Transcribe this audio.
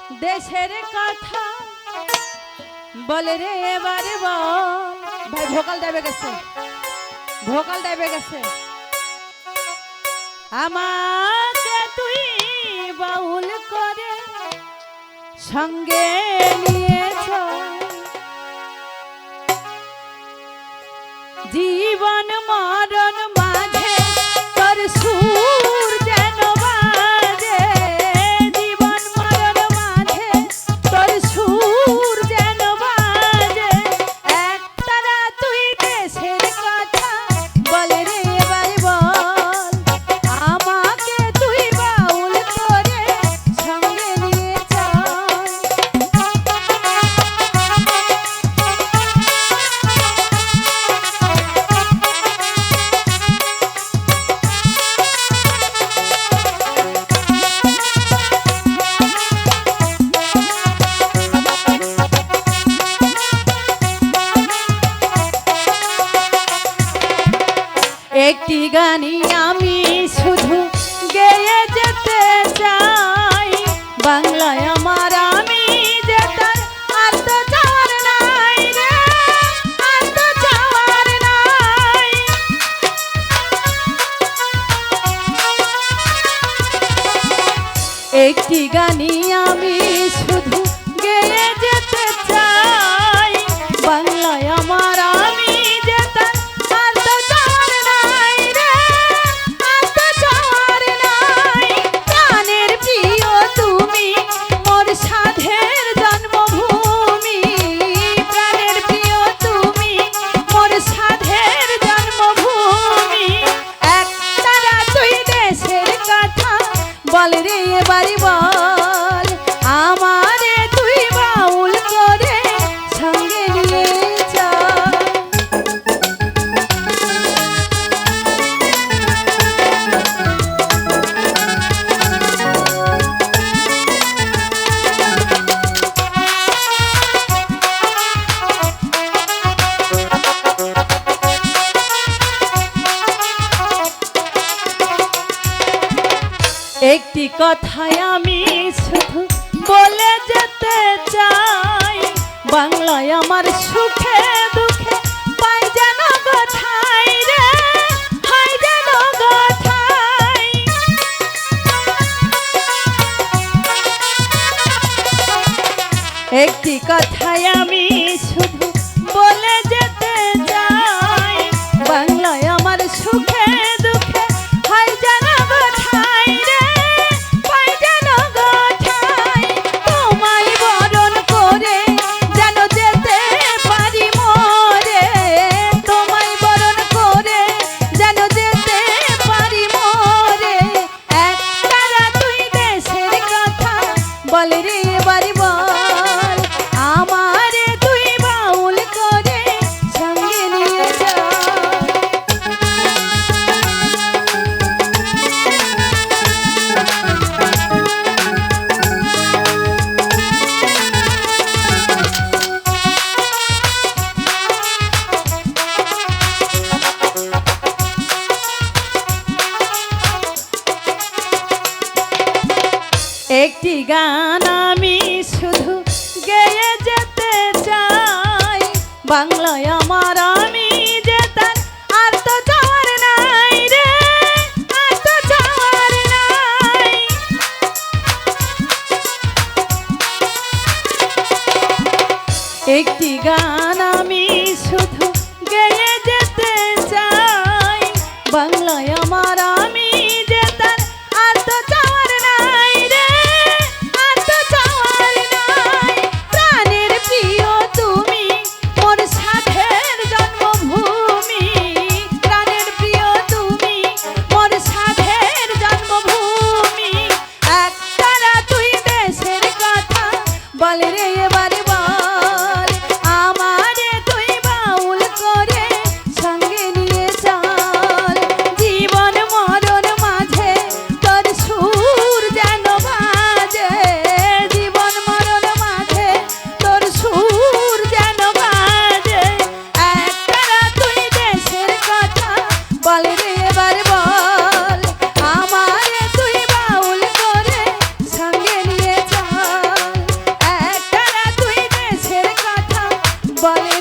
দেশের কথা বলে রে এবারে বল। ভাই ভোকাল ডাইবে গেছে, ভোকাল ডাইবে গেছে। আমাকে তুই বাউল করে সঙ্গে নিয়েছ, জীবন মরণ মাঝে তোর সুর যেন বাজে, জীবন মরণ মাঝে তোর সুর যেন বাজে। একতারা তুই দেশের কথা বলে রে এবার বল, আমাকে তুই বাউল করে সঙ্গে নিয়ে চল। একটি গানি আমি শুধু গেয়ে যেতে চাই, বাংলায় আমার আমি যেতার আর তো যাওয়ার নাই রে, আর তো যাওয়ার নাই। একটি গানি আমি শুধু গেয়ে যেতে চাই, বাংলায় আমার আমি যেতার আর তো যাওয়ার নাই রে, আর তো যাওয়ার নাই। প্রাণের প্রিয় তুমি মোর সাধের জন্মভূমি, প্রাণের প্রিয় তুমি মোর সাধের জন্মভূমি। একতারা তুই দেশের কথা বল রে এবারে বল, আমারে তুই বাউল করে সঙ্গে নিয়ে চল। একটি কথাই আমি শুধু বলে যেতে চাই, বাংলায় আমার সুখে দুঃখে পাই যেন কথাই রে, হয় যেন কথাই। একটি কথাই আমি শুধু বলে যেতে চাই, বাংলায় আমার সুখে দুঃখে হয় যেন কথাই রে, পাই যেন কথাই। তোমায় বরণ করে যেন যেতে পারি মরে, তোমায় বরণ করে যেন যেতে পারি মরে। একতারা তুই দেশের কথা বল রে এবারে বল, আমারে তুই বাউল করে সঙ্গে নিয়ে চল। একটি গান আমি শুধু গেয়ে যেতে চাই, বাংলায় আমার আমি যেতার আর তো যাওয়ার নাই রে, আর তো যাওয়ার নাই। একটি গান আমি শুধু গেয়ে যেতে চাই, বাংলায় আমার আমি যেতার আর তো যাওয়ার নাই রে, আর তো যাওয়ার নাই। প্রাণের প্রিয় তুমি মোর সাধের জন্মভূমি, প্রাণের প্রিয় তুমি মোর সাধের জন্মভূমি। একতারা তুই দেশের কথা বল রে এবারে বল, আমারে তুই বাউল করে সঙ্গে নিয়ে চল। জীবন মরণ মাঝে তোর সুর যেন বাজে, জীবন মরণ মাঝে তোর সুর যেন বাজে। একতারা তুই দেশের কথা বল রে এবার বল, আমারে তুই বাউল করে সঙ্গে নিয়ে চল। বলে